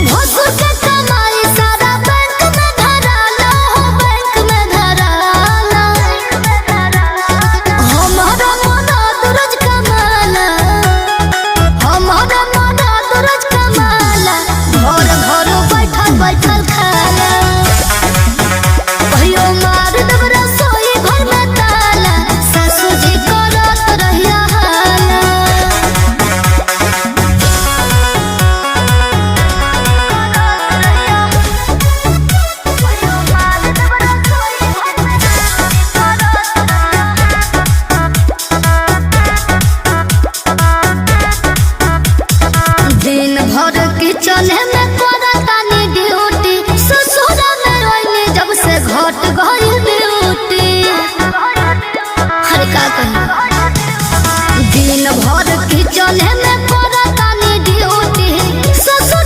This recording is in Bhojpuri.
भसुर के कमाई सारा बैंक में धराला हो, बैंक में धराला। हमारा मदद रोज कमाला, हमारा मदद रोज कमाला। घर घर बैठल बैठल खाला, कहियो मार देब रसोई घर में ताला। सासू जी करत रहिया हाला। दिन भर किचन में करतानी ड्यूटी, ससुर में रोइनी जब से घट गई ड्यूटी। हर का कही दिन भर किचन में